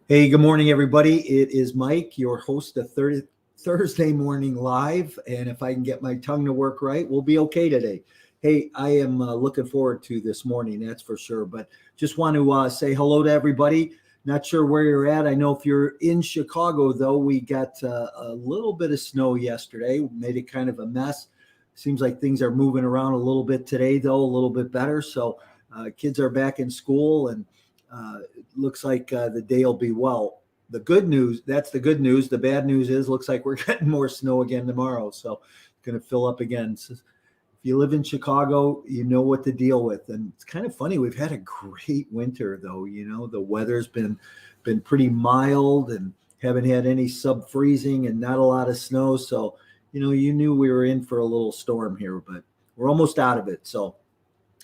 Hey, good morning, everybody. It is Mike, your host of Thursday Morning Live. And if I can get my tongue to work right, we'll be okay today. Hey, I am looking forward to this morning, that's for sure. But just want to say hello to everybody. Not sure where you're at. I know if you're in Chicago, though, we got a little bit of snow yesterday, made it kind of a mess. Seems like things are moving around a little bit today, though, a little bit better. So kids are back in school and looks like the day will be well. The good news, that's the good news. The bad news is looks like we're getting more snow again tomorrow. So it's going to fill up again. So if you live in Chicago, you know what to deal with. And it's kind of funny. We've had a great winter though. The weather's been pretty mild and haven't had any sub freezing and not a lot of snow. So, you knew we were in for a little storm here, but we're almost out of it. So,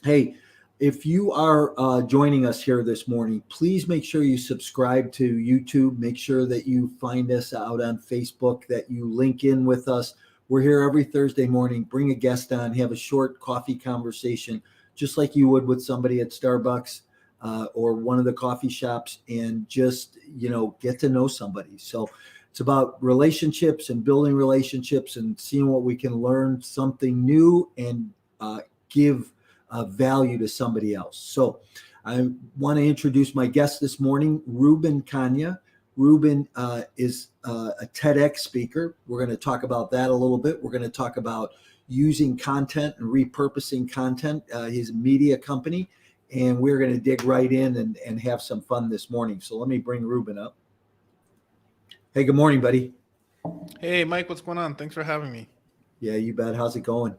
hey, if you are joining us here this morning, please make sure you subscribe to YouTube. Make sure that you find us out on Facebook, that you link in with us. We're here every Thursday morning. Bring a guest on, have a short coffee conversation, just like you would with somebody at Starbucks or one of the coffee shops, and just, get to know somebody. So it's about relationships and building relationships and seeing what we can learn something new and give value to somebody else. So I want to introduce my guest this morning, Ruben Kanya. Ruben is a TEDx speaker. We're going to talk about that a little bit. We're going to talk about using content and repurposing content. He's a media company, and we're going to dig right in and have some fun this morning. So let me bring Ruben up. Hey, good morning, buddy. Hey, Mike, what's going on? Thanks for having me. Yeah, you bet. How's it going?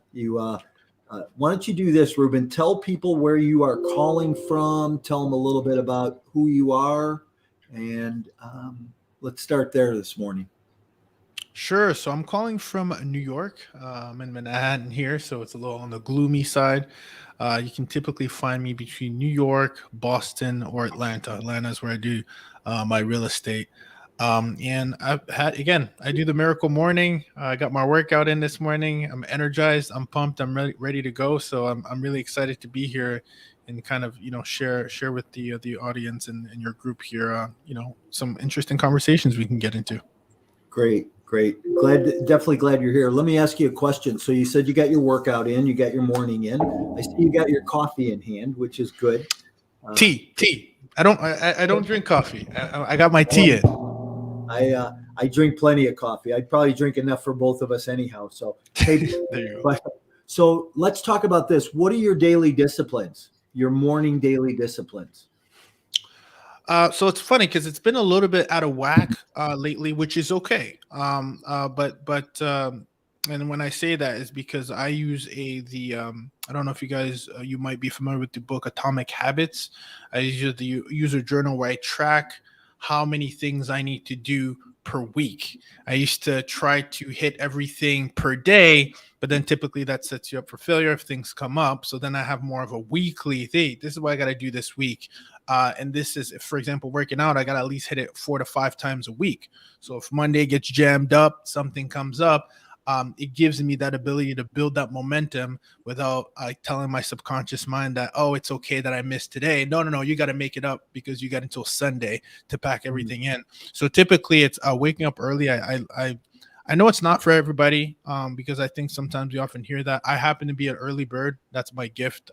Why don't you do this, Ruben? Tell people where you are calling from. Tell them a little bit about who you are, and let's start there this morning. Sure. So I'm calling from New York. I'm in Manhattan here, so it's a little on the gloomy side. You can typically find me between New York, Boston, or Atlanta. Atlanta is where I do my real estate. And I do the miracle morning. I got my workout in this morning. I'm energized. I'm pumped. I'm ready to go. So I'm really excited to be here and kind of share with the audience and your group here. Some interesting conversations we can get into. Great, great. Definitely glad you're here. Let me ask you a question. So you said you got your workout in, you got your morning in. I see you got your coffee in hand, which is good. Tea. I don't drink coffee. I got my tea in. I drink plenty of coffee. I'd probably drink enough for both of us anyhow. So hey, There you go. but so let's talk about this. What are your daily disciplines? Your morning daily disciplines? So it's funny because it's been a little bit out of whack lately, which is okay. And when I say that is because I use I don't know if you guys you might be familiar with the book Atomic Habits. I use the user journal where I track how many things I need to do per week. I used to try to hit everything per day, but then typically that sets you up for failure if things come up. So then I have more of a weekly thing. This is what I got to do this week. And this is, for example, working out, I got to at least hit it 4 to 5 times a week. So if Monday gets jammed up, something comes up, it gives me that ability to build that momentum without telling my subconscious mind that, oh, it's okay that I missed today. No, you got to make it up because you got until Sunday to pack everything in. So typically it's waking up early. I know it's not for everybody because I think sometimes we often hear that. I happen to be an early bird. That's my gift.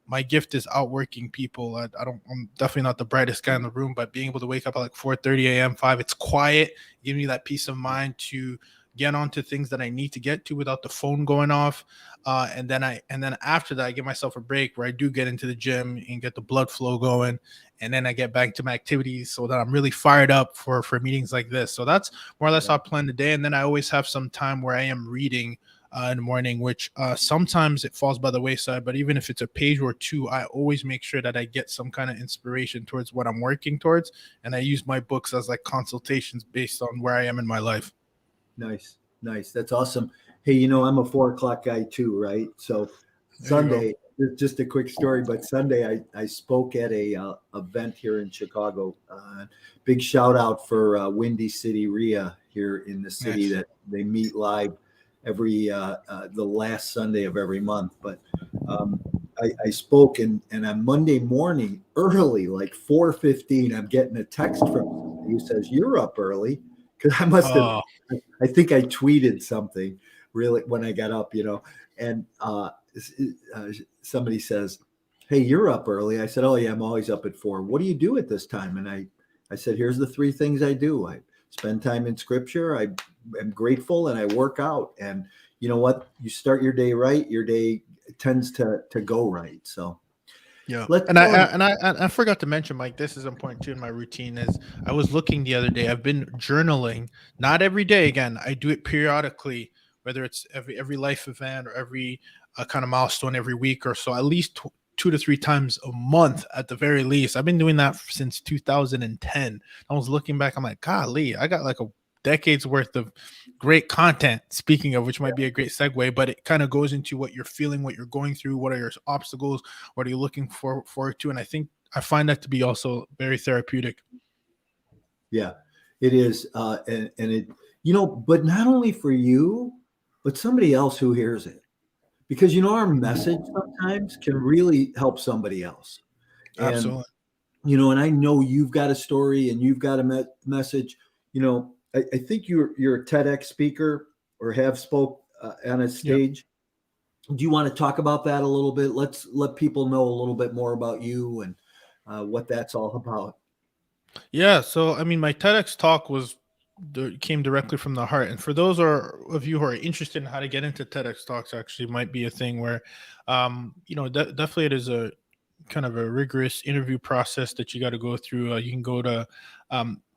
My gift is outworking people. I'm definitely not the brightest guy in the room, but being able to wake up at like 4:30 a.m., 5, it's quiet, giving me that peace of mind to get onto things that I need to get to without the phone going off. And then after that, I give myself a break where I do get into the gym and get the blood flow going. And then I get back to my activities so that I'm really fired up for meetings like this. So that's more or less how I plan the day. And then I always have some time where I am reading in the morning, which sometimes it falls by the wayside. But even if it's a page or two, I always make sure that I get some kind of inspiration towards what I'm working towards. And I use my books as like consultations based on where I am in my life. Nice. That's awesome. Hey, I'm a 4 o'clock guy too, right? So There you go. Sunday, just a quick story, but Sunday I spoke at a event here in Chicago. Big shout out for Windy City RIA here in the city Nice. that they meet live every the last Sunday of every month. But um, I spoke, and on Monday morning, early, like 4:15, I'm getting a text from somebody who says, "You're up early," because I must have. Oh, I think I tweeted something really when I got up, and somebody says, "Hey, you're up early." I said, "Oh yeah, I'm always up at 4. What do you do at this time?" And I said, "Here's the three things I do. I spend time in Scripture. I am grateful, and I work out. And you know what? You start your day right, your day tends to go right. So yeah. let's And I forgot to mention, Mike, this is important too in my routine. Is I was looking the other day. I've been journaling, not every day. Again, I do it periodically, whether it's every life event or every kind of milestone every week or so, at least 2 to 3 times a month at the very least. I've been doing that since 2010. I was looking back. I'm like, golly, I got like a decade's worth of great content. Speaking of which, might be a great segue, but it kind of goes into what you're feeling, what you're going through, what are your obstacles, what are you looking forward to, and I find that to be also very therapeutic. Yeah, it is. And it, but not only for you, but somebody else who hears it. Because, our message sometimes can really help somebody else. And, Absolutely. and I know you've got a story and you've got a message. I think you're a TEDx speaker or have spoke on a Yeah. stage. Do you want to talk about that a little bit? Let's let people know a little bit more about you and what that's all about. Yeah. So, I mean, my TEDx talk came directly from the heart. And for those of you who are interested in how to get into TEDx talks, actually might be a thing where, definitely it is a kind of a rigorous interview process that you got to go through. You can go to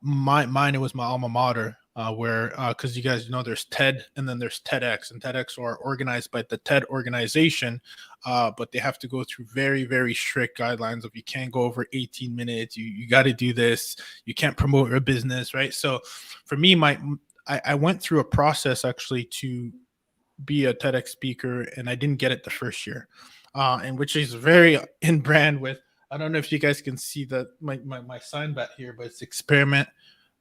mine. It was my alma mater, where because you guys know there's TED and then there's TEDx, and TEDx are organized by the TED organization, but they have to go through very very strict guidelines of you can't go over 18 minutes. You got to do this. You can't promote your business, right? So for me, I went through a process actually to be a TEDx speaker, and I didn't get it the first year, and which is very in brand with. I don't know if you guys can see that my sign back here, but it's experiment,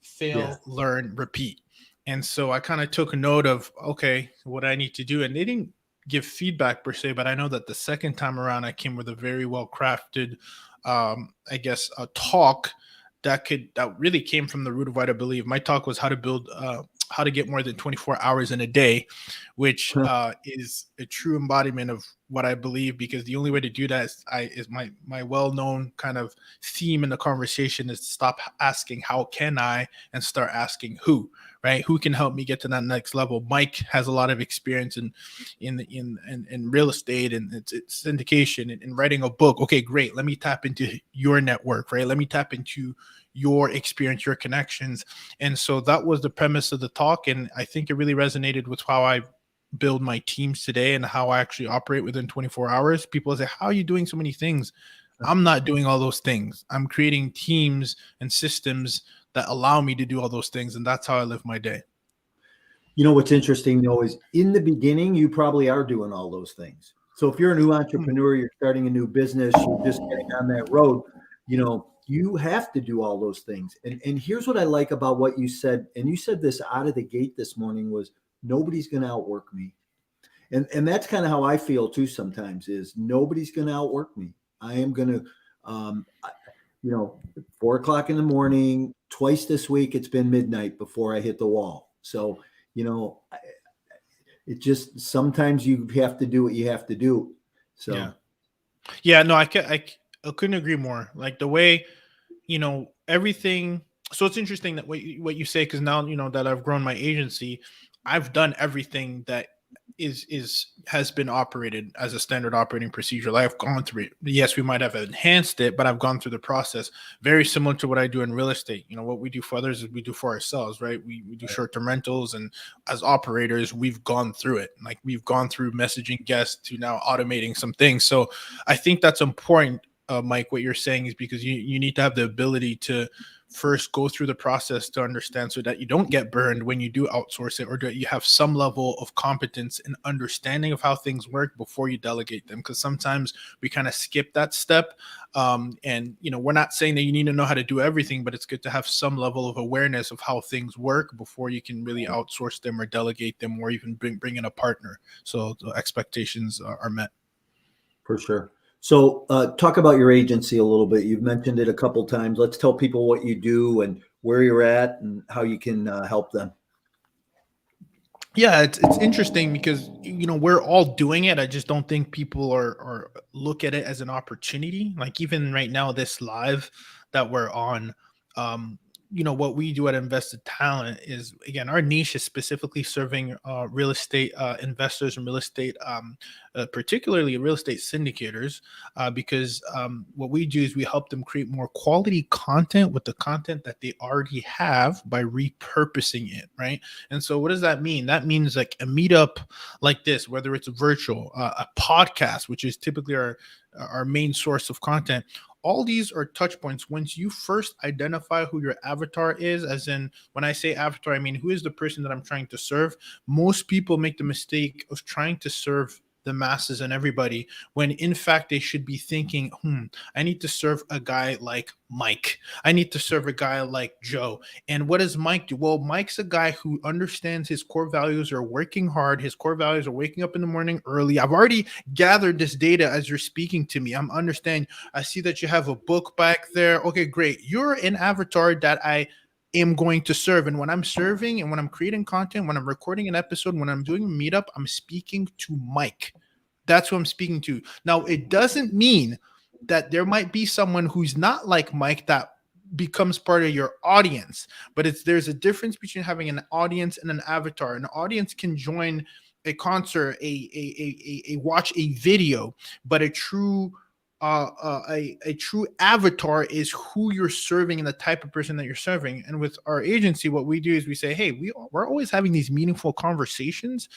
Yeah. fail, learn, repeat. And so I kind of took note of okay, what I need to do, and they didn't give feedback per se, but I know that the second time around I came with a very well crafted, I guess, a talk that really came from the root of what I believe. My talk was how to get more than 24 hours in a day, which is a true embodiment of what I believe, because the only way to do that is my well-known kind of theme in the conversation is to stop asking how can I and start asking who, right? Who can help me get to that next level? Mike has a lot of experience in real estate and it's syndication and writing a book. Okay, great. Let me tap into your network, right? Let me tap into your experience, your connections. And so that was the premise of the talk. And I think it really resonated with how I build my teams today and how I actually operate within 24 hours. People say, how are you doing so many things? I'm not doing all those things. I'm creating teams and systems that allow me to do all those things. And that's how I live my day. What's interesting though is in the beginning, you probably are doing all those things. So if you're a new entrepreneur, you're starting a new business, you're just getting on that road, you have to do all those things. And here's what I like about what you said, and you said this out of the gate this morning was nobody's going to outwork me. And that's kind of how I feel too sometimes is nobody's going to outwork me. I am going to, 4 o'clock in the morning, twice this week, it's been midnight before I hit the wall. So, it just sometimes you have to do what you have to do. So Yeah, no, I couldn't agree more. Like the way, everything. So it's interesting that what you say, because now that I've grown my agency, I've done everything that has been operated as a standard operating procedure. Like I've gone through it. Yes, we might have enhanced it, but I've gone through the process. Very similar to what I do in real estate. What we do for others is we do for ourselves, right? We do short-term rentals, and as operators, we've gone through it. Like we've gone through messaging guests to now automating some things. So I think that's important Mike, what you're saying is because you need to have the ability to first go through the process to understand so that you don't get burned when you do outsource it, or that you have some level of competence and understanding of how things work before you delegate them. Because sometimes we kind of skip that step. And, we're not saying that you need to know how to do everything, but it's good to have some level of awareness of how things work before you can really outsource them or delegate them or even bring in a partner. So the expectations are met. For sure. So, talk about your agency a little bit. You've mentioned it a couple times. Let's tell people what you do and where you're at and how you can help them. Yeah, it's interesting because we're all doing it. I just don't think people are look at it as an opportunity. Like even right now, this live that we're on, um, what we do at Invested Talent is, again, our niche is specifically serving real estate investors and real estate, particularly real estate syndicators, because what we do is we help them create more quality content with the content that they already have by repurposing it, right? And so, what does that mean? That means like a meetup like this, whether it's virtual, a podcast, which is typically our main source of content. All these are touch points. Once you first identify who your avatar is, as in when I say avatar, I mean who is the person that I'm trying to serve. Most people make the mistake of trying to serve the masses and everybody, when in fact they should be thinking, I need to serve a guy like Mike. I need to serve a guy like Joe. And what does Mike do? Well, Mike's a guy who understands his core values are working hard. His core values are waking up in the morning early. I've already gathered this data as you're speaking to me. I'm understanding. I see that you have a book back there. Okay, great. You're an avatar that I am going to serve. And when I'm serving and when I'm creating content, when I'm recording an episode, when I'm doing a meetup, I'm speaking to Mike. That's who I'm speaking to. Now, it doesn't mean that there might be someone who's not like Mike that becomes part of your audience, but there's a difference between having an audience and an avatar. An audience can join a concert, a watch a video, but a true avatar is who you're serving and the type of person that you're serving. And with our agency, what we do is we say, hey, we're always having these meaningful conversations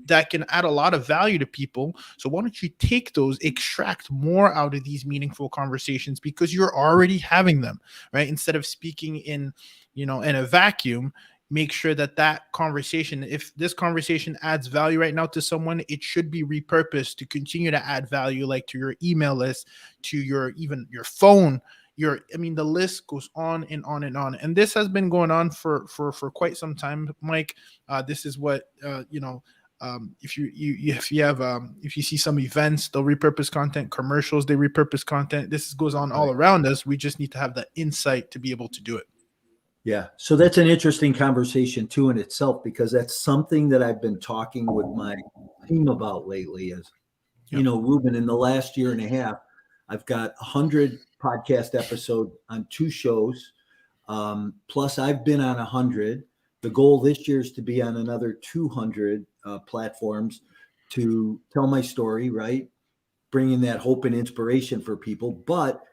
that can add a lot of value to people. So why don't you take those, extract more out of these meaningful conversations because you're already having them, right? Instead of speaking in a vacuum, make sure that conversation, if this conversation adds value right now to someone, it should be repurposed to continue to add value, like to your email list, to your phone, the list goes on and on and on. And this has been going on for quite some time, Mike. This is what if you see some events, they'll repurpose content, commercials, they repurpose content. This goes on all around us. We just need to have the insight to be able to do it. Yeah. So that's an interesting conversation too in itself, because that's something that I've been talking with my team about lately is, Ruben, in the last year and a half, I've got 100 podcast episodes on 2 shows. Plus I've been on 100. The goal this year is to be on another 200 platforms to tell my story, right? Bringing that hope and inspiration for people. But,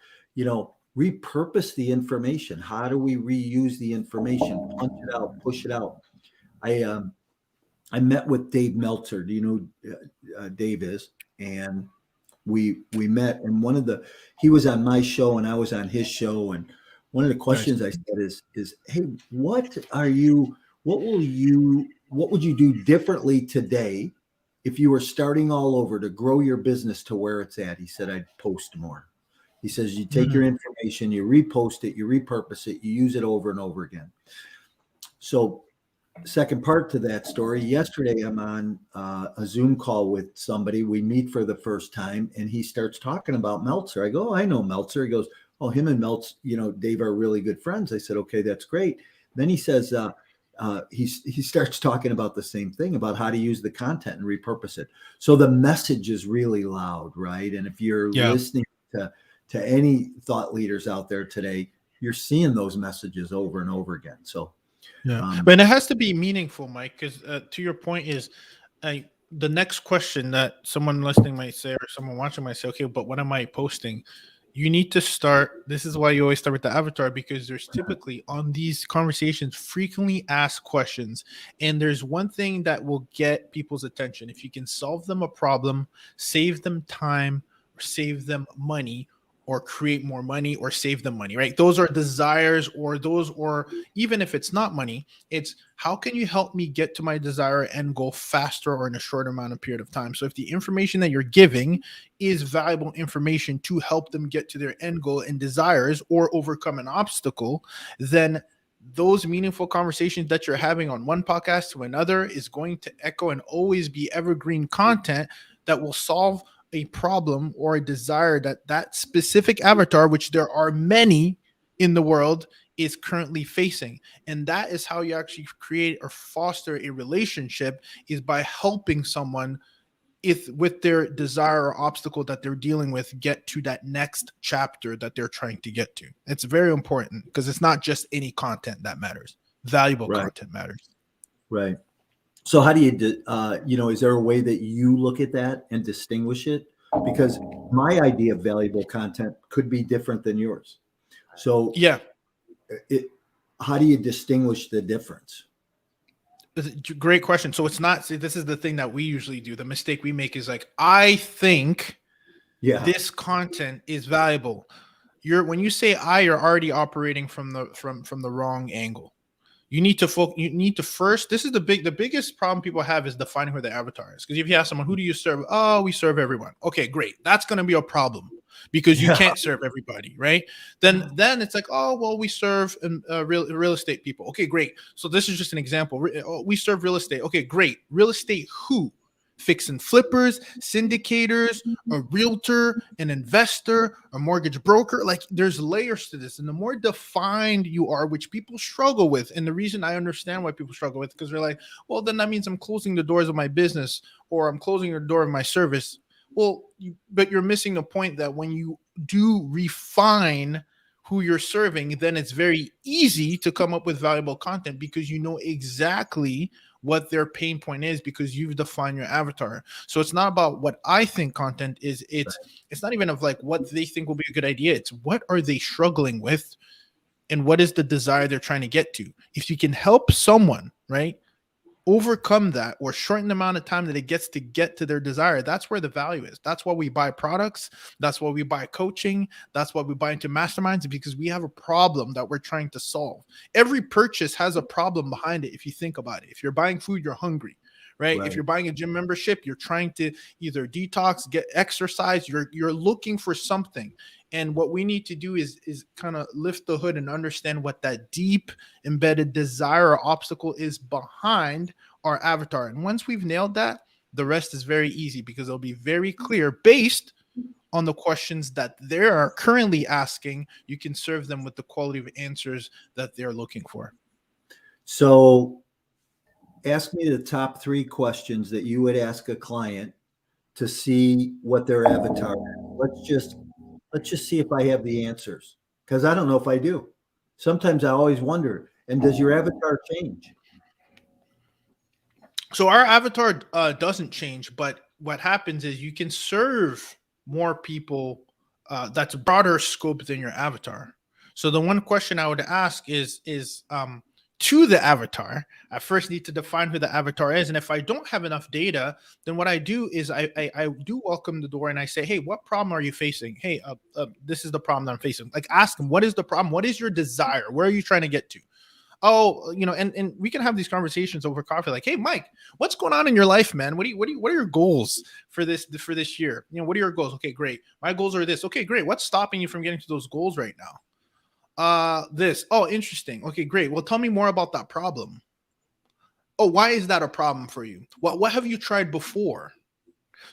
repurpose the information. How do we reuse the information? Punch it out, push it out. I met with Dave Meltzer. Do you know who Dave is? And we met, and he was on my show and I was on his show. And one of the questions I said is, hey, what would you do differently today if you were starting all over to grow your business to where it's at? He said, I'd post more. He says, you take your information, you repost it, you repurpose it, you use it over and over again. So second part to that story, yesterday I'm on a Zoom call with somebody. We meet for the first time and he starts talking about Meltzer. I go, oh, I know Meltzer. He goes, oh, him and Meltzer, Dave are really good friends. I said, okay, that's great. Then he says, he starts talking about the same thing, about how to use the content and repurpose it. So the message is really loud, right? And if you're listening to any thought leaders out there today, you're seeing those messages over and over again. So, but it has to be meaningful, Mike, because to your point is the next question that someone listening might say, or someone watching might say, okay, but what am I posting? You need to start. This is why you always start with the avatar, because there's typically on these conversations frequently asked questions. And there's one thing that will get people's attention. If you can solve them a problem, save them time, or save them money, or create more money or save them money, right? Those are desires, or even if it's not money, it's how can you help me get to my desired end goal faster or in a shorter amount of period of time. So if the information that you're giving is valuable information to help them get to their end goal and desires or overcome an obstacle, then those meaningful conversations that you're having on one podcast to another is going to echo and always be evergreen content that will solve a problem or a desire that that specific avatar, which there are many in the world, is currently facing. And that is how you actually create or foster a relationship, is by helping someone if with their desire or obstacle that they're dealing with get to that next chapter that they're trying to get to. It's very important because it's not just any content that matters. Valuable content matters. Right. So how do you, is there a way that you look at that and distinguish it? Because my idea of valuable content could be different than yours. So yeah, how do you distinguish the difference? Great question. So it's not, see, this is the thing that we usually do. The mistake we make is like, I think this content is valuable. When you say you're already operating from the wrong angle. You need to first, this is the biggest problem people have is defining who the avatar is. Because if you ask someone, who do you serve? Oh, we serve everyone. Okay, great. That's going to be a problem because you can't serve everybody, right? Then it's like, oh, well, we serve real estate people. Okay, great. So this is just an example. We serve real estate. Okay, great. Real estate who? Fix and flippers, syndicators, a realtor, an investor, a mortgage broker. Like there's layers to this. And the more defined you are, which people struggle with. And the reason I understand why people struggle with, because they're like, well, then that means I'm closing the doors of my business or I'm closing the door of my service. Well, but you're missing the point that when you do refine who you're serving, then it's very easy to come up with valuable content because you know exactly what their pain point is because you've defined your avatar. So it's not about what I think content is. It's not even of like what they think will be a good idea. It's what are they struggling with and what is the desire they're trying to get to. If you can help someone, right, overcome that or shorten the amount of time that it gets to get to their desire, that's where the value is. That's why we buy products. That's why we buy coaching. That's why we buy into masterminds, because we have a problem that we're trying to solve. Every purchase has a problem behind it. If you think about it, if you're buying food, you're hungry, right? If you're buying a gym membership, you're trying to either detox, get exercise, you're looking for something. And what we need to do is kind of lift the hood and understand what that deep embedded desire or obstacle is behind our avatar. And once we've nailed that, the rest is very easy because it'll be very clear based on the questions that they're currently asking. You can serve them with the quality of answers that they're looking for. So ask me the top 3 questions that you would ask a client to see what their avatar is. Let's just see if I have the answers, because I don't know if I do. Sometimes I always wonder, and does your avatar change? So our avatar doesn't change, but what happens is you can serve more people that's a broader scope than your avatar. So the one question I would ask is to the avatar, I first need to define who the avatar is. And if I don't have enough data, then what I do is I do welcome the door and I say, hey, what problem are you facing? Hey, this is the problem that I'm facing. Like ask them, what is the problem? What is your desire? Where are you trying to get to? Oh, and we can have these conversations over coffee. Like, hey, Mike, what's going on in your life, man? What are your goals for this year? What are your goals? Okay, great. My goals are this. Okay, great. What's stopping you from getting to those goals right now? This. Oh, interesting. Okay, great. Well, tell me more about that problem. Oh, why is that a problem for you? What have you tried before?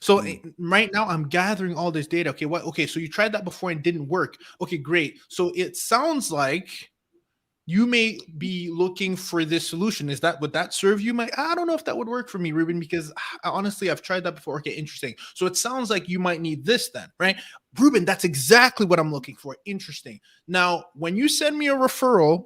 So right now I'm gathering all this data. Okay, so you tried that before and didn't work. Okay, great. So it sounds like you may be looking for this solution. Would that serve you? I don't know if that would work for me, Ruben, because honestly, I've tried that before. Okay, interesting. So it sounds like you might need this then, right? Ruben, that's exactly what I'm looking for. Interesting. Now, when you send me a referral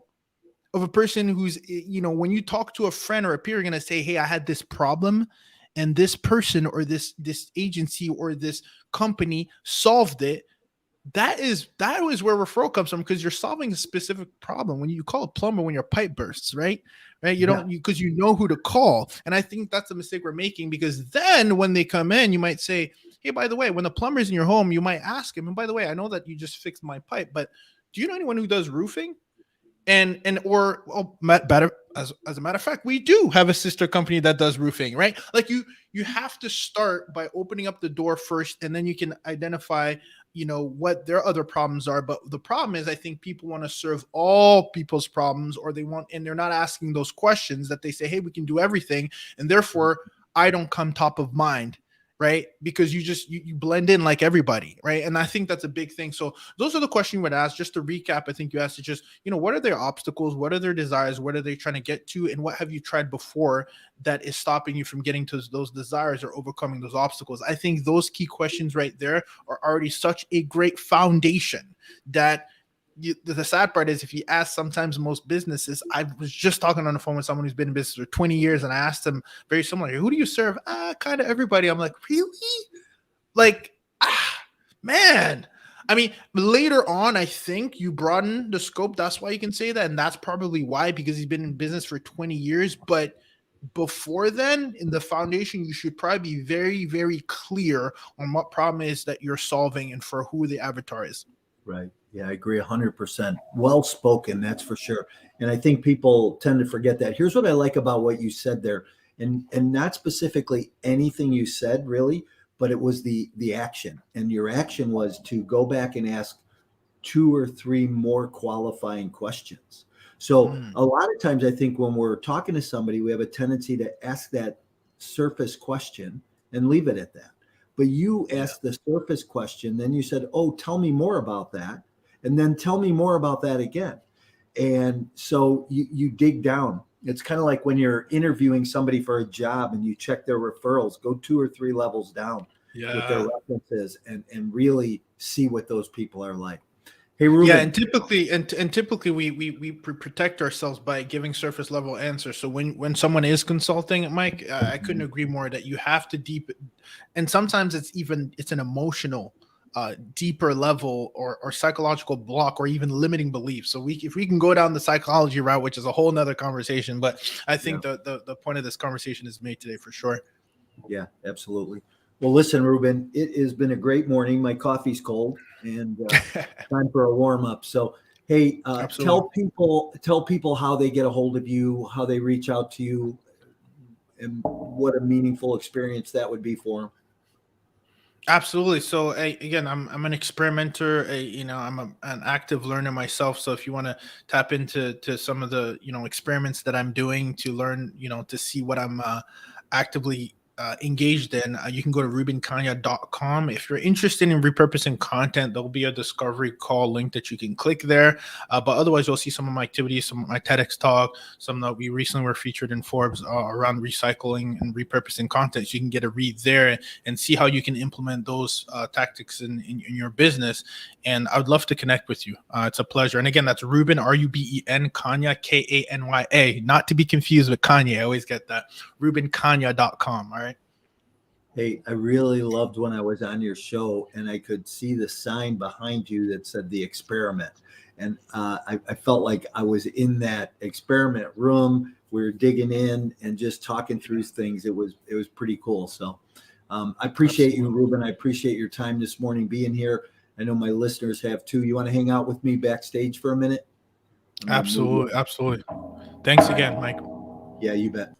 of a person who's, when you talk to a friend or a peer, you're going to say, hey, I had this problem and this person or this agency or this company solved it. That is where referral comes from, because you're solving a specific problem. When you call a plumber when your pipe bursts, right? You don't, because you know who to call. And I think that's a mistake we're making, because then when they come in, you might say, hey, by the way, when the plumber's in your home, you might ask him, and by the way, I know that you just fixed my pipe, but do you know anyone who does roofing? Or better, as a matter of fact, we do have a sister company that does roofing, right? Like you have to start by opening up the door first, and then you can identify, what their other problems are. But the problem is, I think people want to serve all people's problems, or and they're not asking those questions that they say, hey, we can do everything, and therefore I don't come top of mind, right? Because you blend in like everybody, right? And I think that's a big thing. So those are the questions you would ask. Just to recap, I think you asked to just, what are their obstacles? What are their desires? What are they trying to get to? And what have you tried before that is stopping you from getting to those desires or overcoming those obstacles? I think those key questions right there are already such a great foundation that the sad part is, if you ask sometimes most businesses, I was just talking on the phone with someone who's been in business for 20 years, and I asked them very similar, who do you serve? Kind of everybody. I'm like, really? Like, man. I mean, later on, I think you broaden the scope. That's why you can say that. And that's probably why, because he's been in business for 20 years. But before then, in the foundation, you should probably be very, very clear on what problem is that you're solving and for who the avatar is. Right. Yeah, I agree 100%. Well spoken, that's for sure. And I think people tend to forget that. Here's what I like about what you said there, and not specifically anything you said really, but it was the action. And your action was to go back and ask 2 or 3 more qualifying questions. So a lot of times I think when we're talking to somebody, we have a tendency to ask that surface question and leave it at that. But you asked the surface question, then you said, oh, tell me more about that. And then tell me more about that again. And so you dig down. It's kind of like when you're interviewing somebody for a job and you check their referrals, go 2 or 3 levels down with their references and really see what those people are like. Hey, Ruben. Yeah, and typically we protect ourselves by giving surface level answers. So when someone is consulting, Mike, I couldn't agree more that you have to and sometimes it's an emotional deeper level or psychological block or even limiting beliefs. So if we can go down the psychology route, which is a whole nother conversation, but I think the point of this conversation is made today for sure. Yeah, absolutely. Well, listen, Ruben, it has been a great morning. My coffee's cold and time for a warm up. So, hey, tell people how they get a hold of you, how they reach out to you, and what a meaningful experience that would be for them. Absolutely. So again, I'm an experimenter. I'm an active learner myself. So if you want to tap into some of the experiments that I'm doing to learn, to see what I'm actively engaged in, you can go to rubenkanya.com. If you're interested in repurposing content, there'll be a discovery call link that you can click there. But otherwise, you'll see some of my activities, some of my TEDx talk, some that we recently were featured in Forbes around recycling and repurposing content. So you can get a read there and see how you can implement those tactics in your business. And I would love to connect with you. It's a pleasure. And again, that's Ruben, Ruben, Kanya, Kanya, not to be confused with Kanye. I always get that. rubenkanya.com. All right. Hey, I really loved when I was on your show and I could see the sign behind you that said the experiment. And I felt like I was in that experiment room. We were digging in and just talking through things. It was pretty cool. So I appreciate you, Ruben. I appreciate your time this morning being here. I know my listeners have too. You want to hang out with me backstage for a minute? Absolutely. Absolutely. Thanks again, Mike. Yeah, you bet.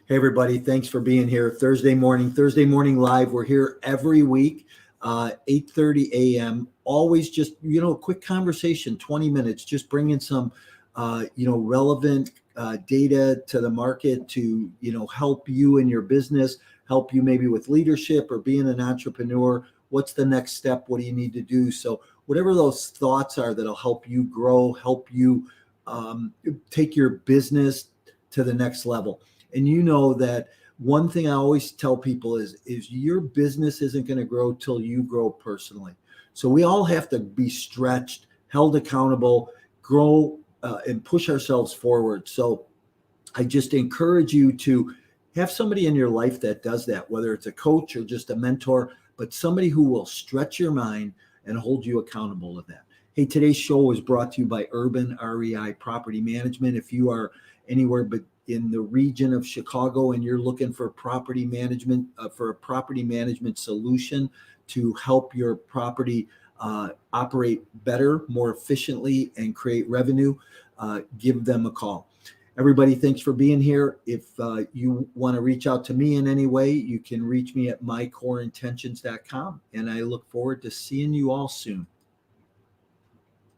Hey, everybody. Thanks for being here. Thursday morning live. We're here every week, 8:30 a.m. Always just, a quick conversation, 20 minutes, just bringing some, relevant data to the market to, help you in your business, help you maybe with leadership or being an entrepreneur. What's the next step? What do you need to do? So whatever those thoughts are that'll help you grow, help you take your business to the next level. And you know that one thing I always tell people is your business isn't going to grow till you grow personally. So we all have to be stretched, held accountable, grow and push ourselves forward. So I just encourage you to have somebody in your life that does that, whether it's a coach or just a mentor, but somebody who will stretch your mind and hold you accountable to that. Hey, today's show was brought to you by Urban REI Property Management. If you are anywhere in the region of Chicago and you're looking for property management, for a property management solution to help your property operate better, more efficiently, and create revenue, give them a call. Everybody, thanks for being here. If you want to reach out to me in any way, you can reach me at mycoreintentions.com. And I look forward to seeing you all soon.